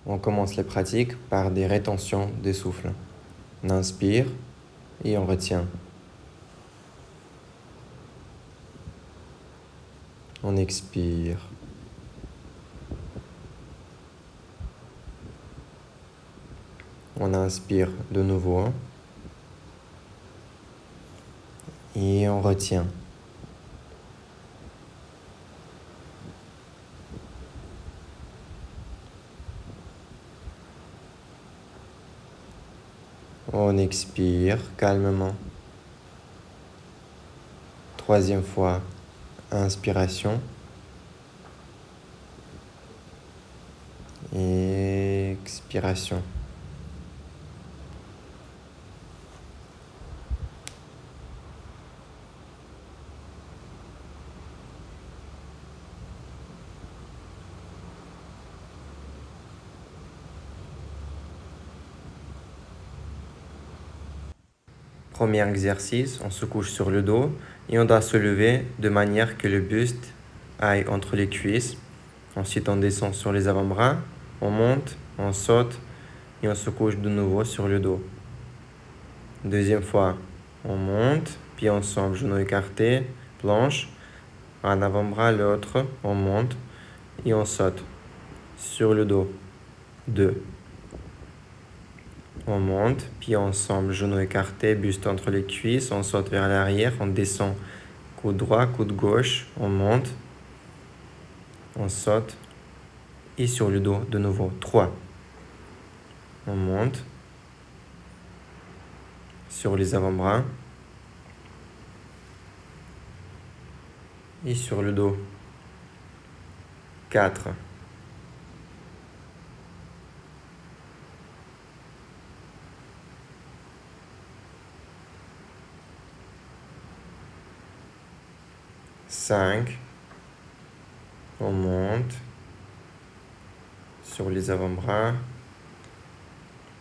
On commence les pratiques par des rétentions de souffle. On inspire et on retient. On expire. On inspire de nouveau. Et on retient. On expire calmement. Troisième fois, inspiration. Expiration. Premier exercice, on se couche sur le dos et on doit se lever de manière que le buste aille entre les cuisses. Ensuite, on descend sur les avant-bras, on monte, on saute et on se couche de nouveau sur le dos. Deuxième fois, on monte, pieds ensemble, genoux écartés, planche, un avant-bras, l'autre, on monte et on saute sur le dos. 2. On monte, pieds ensemble, genoux écartés, buste entre les cuisses, on saute vers l'arrière, on descend, coude droit, coude gauche, on monte, on saute et sur le dos de nouveau. 3. On monte sur les avant-bras et sur le dos. 4. Cinq. On monte sur les avant-bras,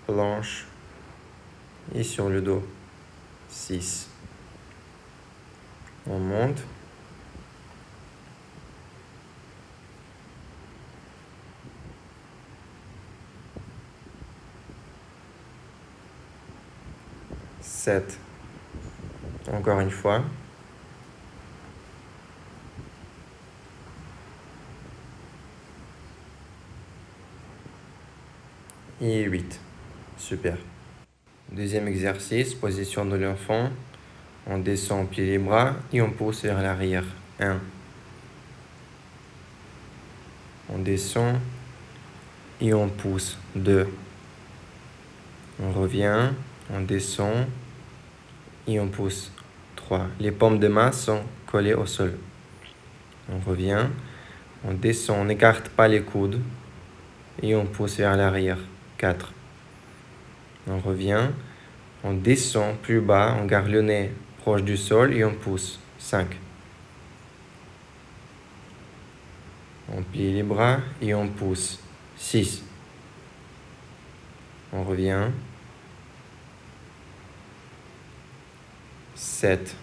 planche et sur le dos. 6. On monte. 7. Encore une fois. Et 8. Super. Deuxième exercice, position de l'enfant. On descend, on plie les bras et on pousse vers l'arrière. 1. On descend et on pousse. 2. On revient, on descend et on pousse. 3. Les paumes de main sont collées au sol. On revient, on descend, on n'écarte pas les coudes et on pousse vers l'arrière. 4. On revient, on descend plus bas, on garde le nez proche du sol et on pousse. 5. On plie les bras et on pousse. 6. On revient. 7.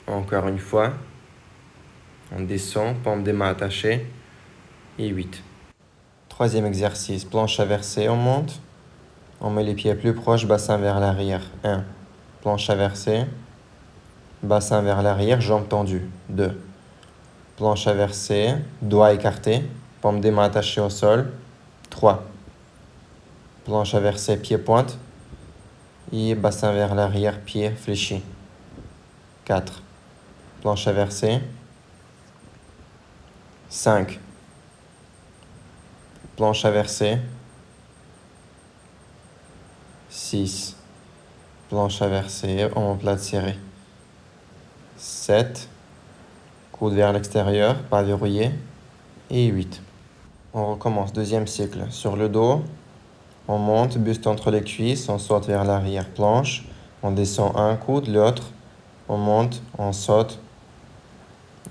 Encore une fois. On descend, paume des mains attachées. Et 8. Troisième exercice, planche inversée, on monte. On met les pieds plus proches, bassin vers l'arrière. 1. Planche inversée. Bassin vers l'arrière, jambes tendues. 2. Planche inversée, doigts écartés, paume des mains attachées au sol. 3. Planche inversée, pied pointe. Et bassin vers l'arrière, pied fléchi. 4. Planche inversée. 5. Planche inversée. 6. Planche inversée, omoplate serrée. 7. Coude vers l'extérieur, pas verrouillé. Et 8. On recommence, deuxième cycle. Sur le dos, on monte, buste entre les cuisses, on saute vers l'arrière, planche. On descend un coude, l'autre. On monte, on saute.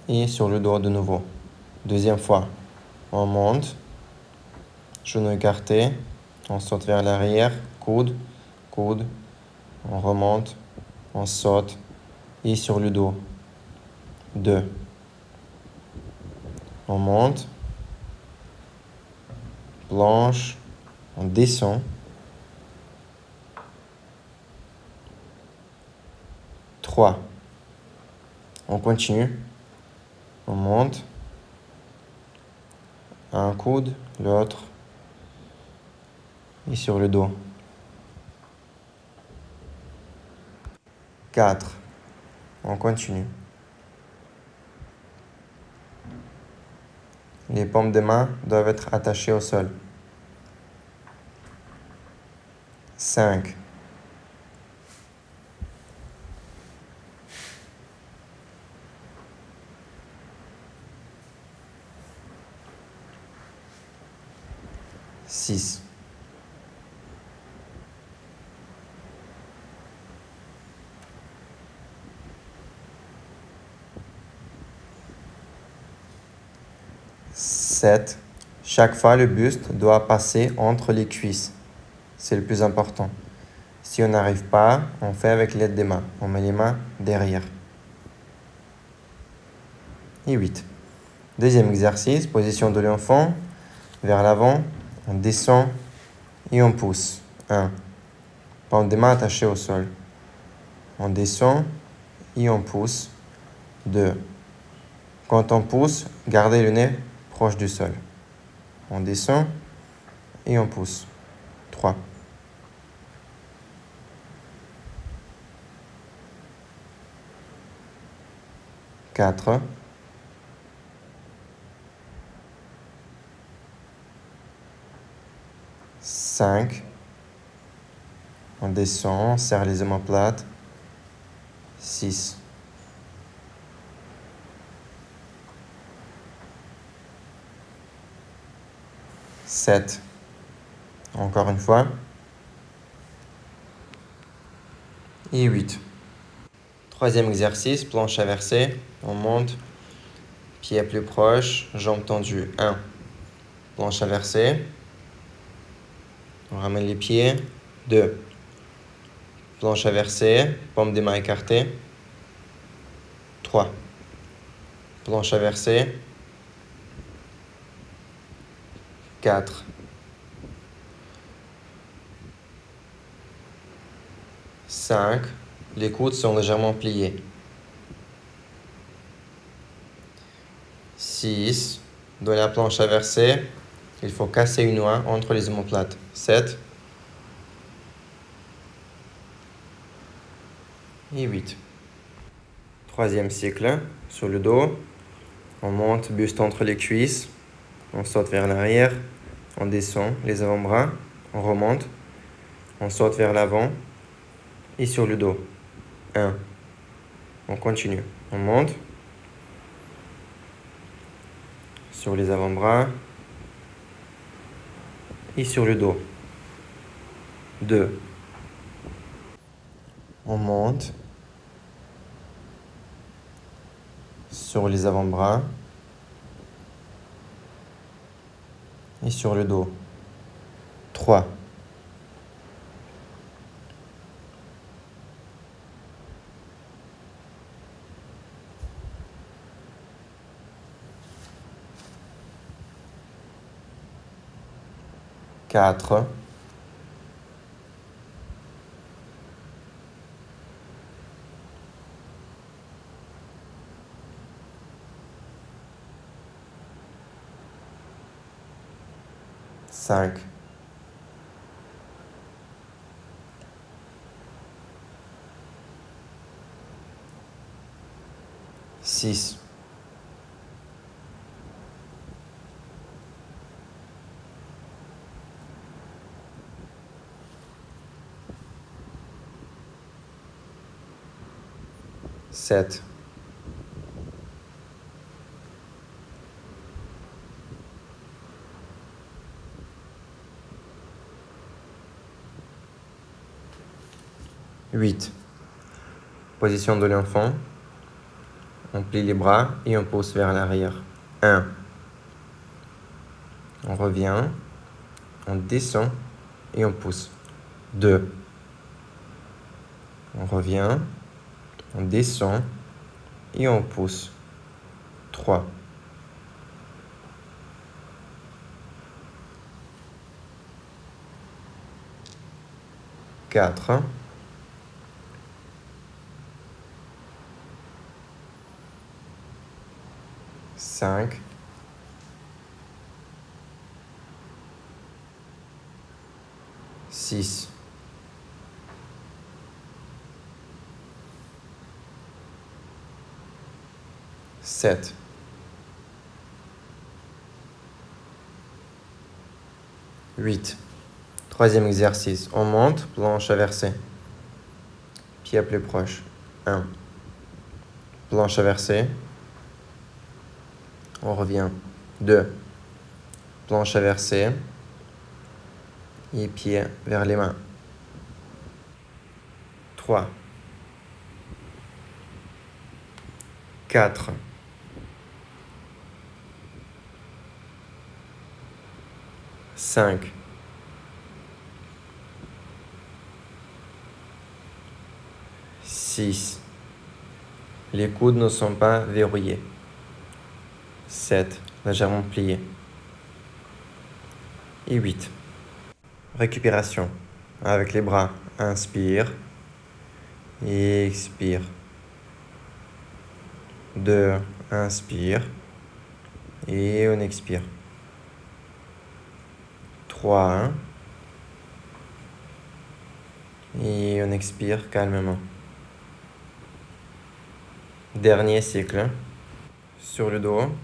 Et sur le dos de nouveau. Deuxième fois. On monte, genoux écartés, on saute vers l'arrière, coude, coude. On remonte, on saute. Et sur le dos. 2. On monte. planche, on descend. 3. On continue. On monte. Un coude, l'autre. Et sur le dos. 4. On continue. Les paumes des mains doivent être attachées au sol. 5. 6. 7. Chaque fois, le buste doit passer entre les cuisses. C'est le plus important. Si on n'arrive pas, on fait avec l'aide des mains. On met les mains derrière. Et 8. Deuxième exercice, position de l'enfant. Vers l'avant, on descend et on pousse. 1. Paume des mains attachées au sol. On descend et on pousse. 2. Quand on pousse, gardez le nez proche du sol. On descend et on pousse. 3. 4. 5. On descend, on serre les omoplates. 6. 7. Encore une fois. Et 8. Troisième exercice, planche inversée. On monte, pied plus proche, jambes tendues. 1. Planche inversée. On ramène les pieds. 2. Planche inversée, paume des mains écartées. 3. Planche inversée. 4. 5. Les coudes sont légèrement pliés. 6. Dans la planche inversée, il faut casser une oie entre les omoplates. 7. Et 8. Troisième cycle, sur le dos. On monte, buste entre les cuisses. On saute vers l'arrière. On descend les avant-bras. On remonte. On saute vers l'avant. Et sur le dos. 1. On continue. On monte. Sur les avant-bras. Et sur le dos. 2. On monte. Sur les avant-bras. Et sur le dos. 3. 4. 5. 6. 7. 8. Position de l'enfant. On plie les bras et on pousse vers l'arrière. 1. On revient. On descend et on pousse. 2. On revient. On descend et on pousse. 3. 4, 5, 6, 7, 8. Troisième exercice. On monte, planche inversée. Pied plus proche. 1. Planche inversée. On revient. 2. Planche inversée. Et pied vers les mains. 3. 4. 5. 6. Les coudes ne sont pas verrouillés. 7. Légèrement pliés. Et 8. Récupération. Avec les bras. Inspire. Et expire. 2. Inspire. Et on expire. 3. Et on expire calmement. Dernier cycle. Sur le dos.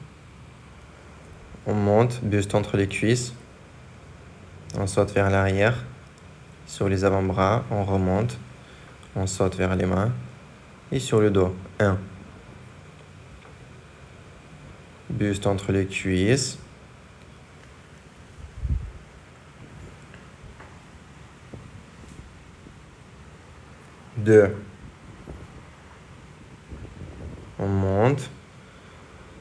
On monte, buste entre les cuisses. On saute vers l'arrière. Sur les avant-bras, on remonte. On saute vers les mains. Et sur le dos. 1. Buste entre les cuisses. 2. On monte.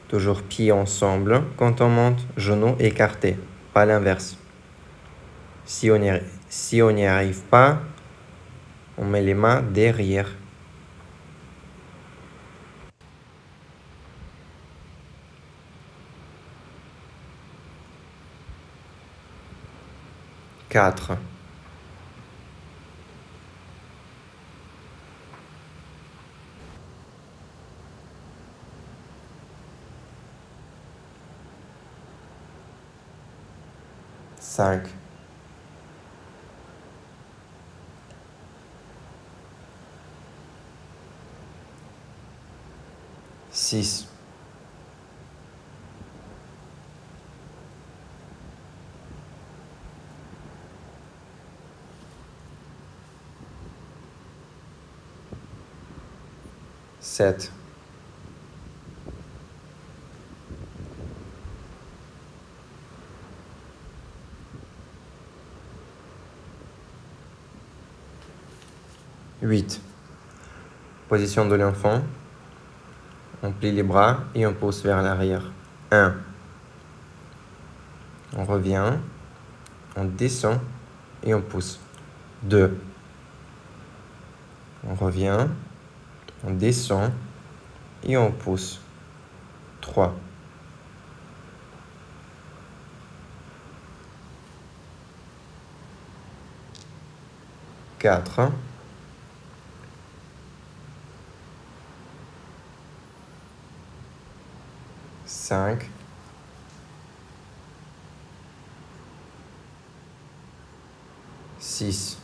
Toujours pieds ensemble. Quand on monte, genoux écartés. Pas l'inverse. Si on n'y arrive pas, on met les mains derrière. 4. 5. 6. 7. 8. Position de l'enfant. On plie les bras et on pousse vers l'arrière. 1. On revient. On descend et on pousse. 2. On revient. On descend et on pousse. 3. 4. 5. 6.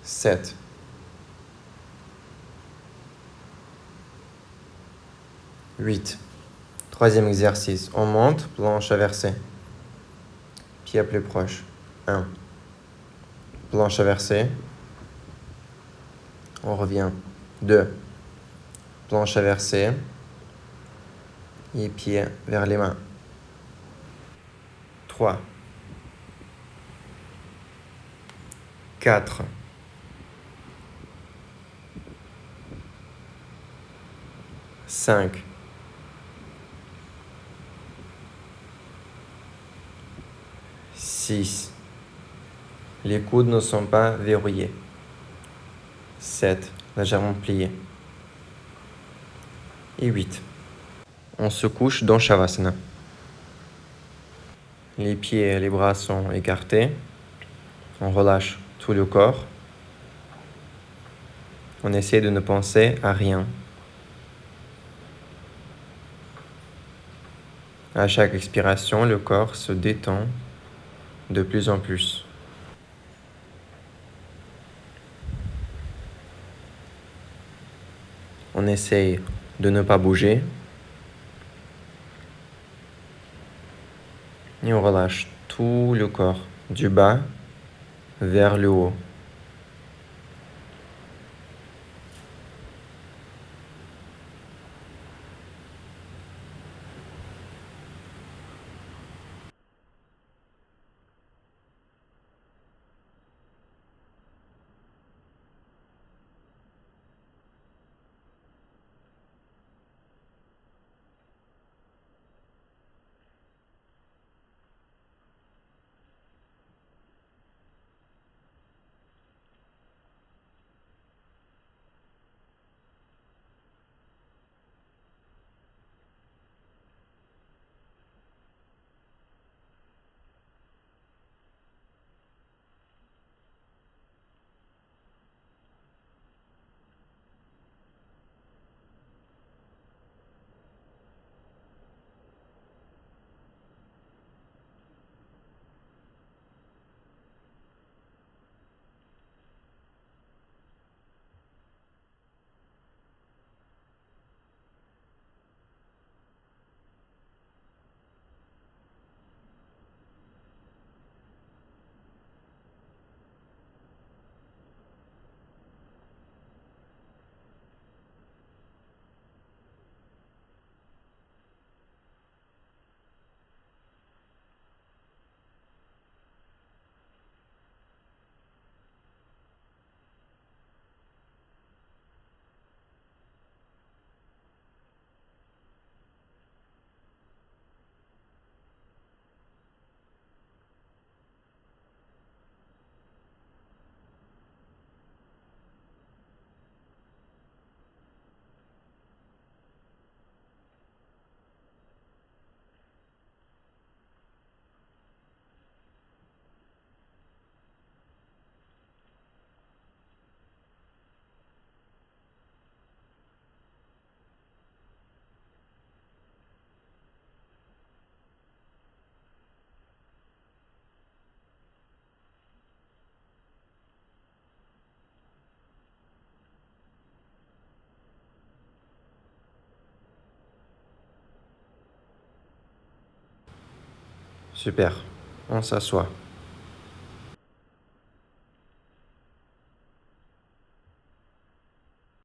7. 8. Troisième exercice. On monte, planche inversée. Pied plus proche. 1. Planche inversée. On revient. 2. Planche inversée. Et pied vers les mains. 3. 4. 5. 6. Les coudes ne sont pas verrouillés. 7. Légèrement pliés. Et 8. On se couche dans Shavasana. Les pieds et les bras sont écartés. On relâche tout le corps. On essaie de ne penser à rien. À chaque expiration, le corps se détend de plus en plus. On essaye de ne pas bouger. Et on relâche tout le corps, du bas vers le haut. Super. On s'assoit.